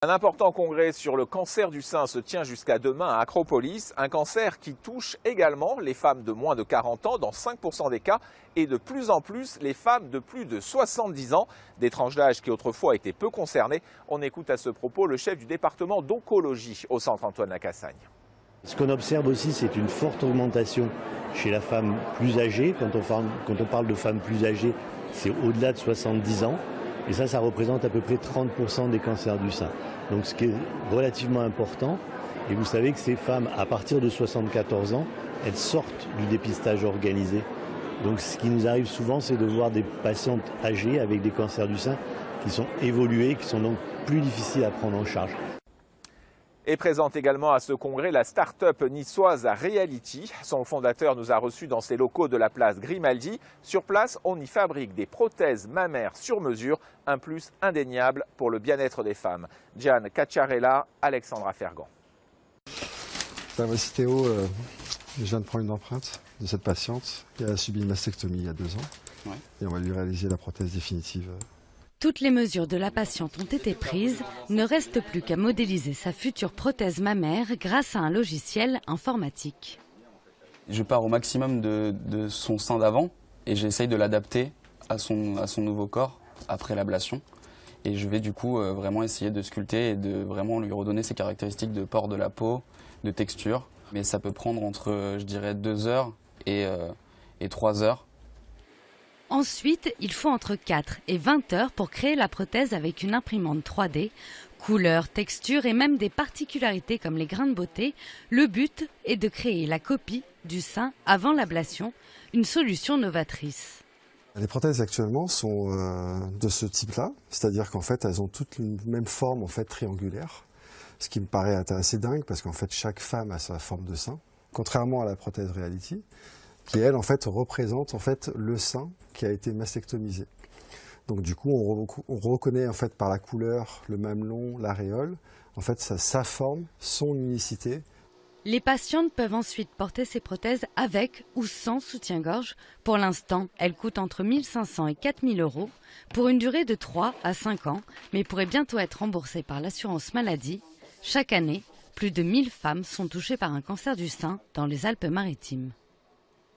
Un important congrès sur le cancer du sein se tient jusqu'à demain à Acropolis, un cancer qui touche également les femmes de moins de 40 ans dans 5% des cas et de plus en plus les femmes de plus de 70 ans, des tranches d'âge qui autrefois étaient peu concernées. On écoute à ce propos le chef du département d'oncologie au centre Antoine Lacassagne. Ce qu'on observe aussi, c'est une forte augmentation chez la femme plus âgée. Quand on parle de femmes plus âgées, c'est au-delà de 70 ans. Et ça représente à peu près 30% des cancers du sein. Donc ce qui est relativement important. Et vous savez que ces femmes, à partir de 74 ans, elles sortent du dépistage organisé. Donc ce qui nous arrive souvent, c'est de voir des patientes âgées avec des cancers du sein qui sont évolués, qui sont donc plus difficiles à prendre en charge. Et présente également à ce congrès la start-up niçoise Reality. Son fondateur nous a reçus dans ses locaux de la place Grimaldi. Sur place, on y fabrique des prothèses mammaires sur mesure, un plus indéniable pour le bien-être des femmes. Gian Cacciarella, Alexandra Fergan. Voici Théo, je viens de prendre une empreinte de cette patiente qui a subi une mastectomie il y a 2 ans. Ouais. Et on va lui réaliser la prothèse définitive. Toutes les mesures de la patiente ont été prises, ne reste plus qu'à modéliser sa future prothèse mammaire grâce à un logiciel informatique. Je pars au maximum de son sein d'avant et j'essaye de l'adapter à son nouveau corps après l'ablation. Et je vais du coup vraiment essayer de sculpter et de vraiment lui redonner ses caractéristiques de port de la peau, de texture. Mais ça peut prendre entre, je dirais, 2 heures et 3 heures. Ensuite, il faut entre 4 et 20 heures pour créer la prothèse avec une imprimante 3D. Couleurs, textures et même des particularités comme les grains de beauté. Le but est de créer la copie du sein avant l'ablation, une solution novatrice. Les prothèses actuellement sont de ce type-là, c'est-à-dire qu'en fait elles ont toutes une même forme en fait triangulaire, ce qui me paraît assez dingue parce qu'en fait chaque femme a sa forme de sein, contrairement à la prothèse Reality, qui elle en fait représente en fait le sein qui a été mastectomisé. Donc du coup on reconnaît en fait par la couleur, le mamelon, l'aréole, en fait sa forme, son unicité. Les patientes peuvent ensuite porter ces prothèses avec ou sans soutien-gorge. Pour l'instant, elles coûtent entre 1 500 et 4 000 euros pour une durée de 3 à 5 ans, mais pourraient bientôt être remboursées par l'assurance maladie. Chaque année, plus de 1000 femmes sont touchées par un cancer du sein dans les Alpes-Maritimes.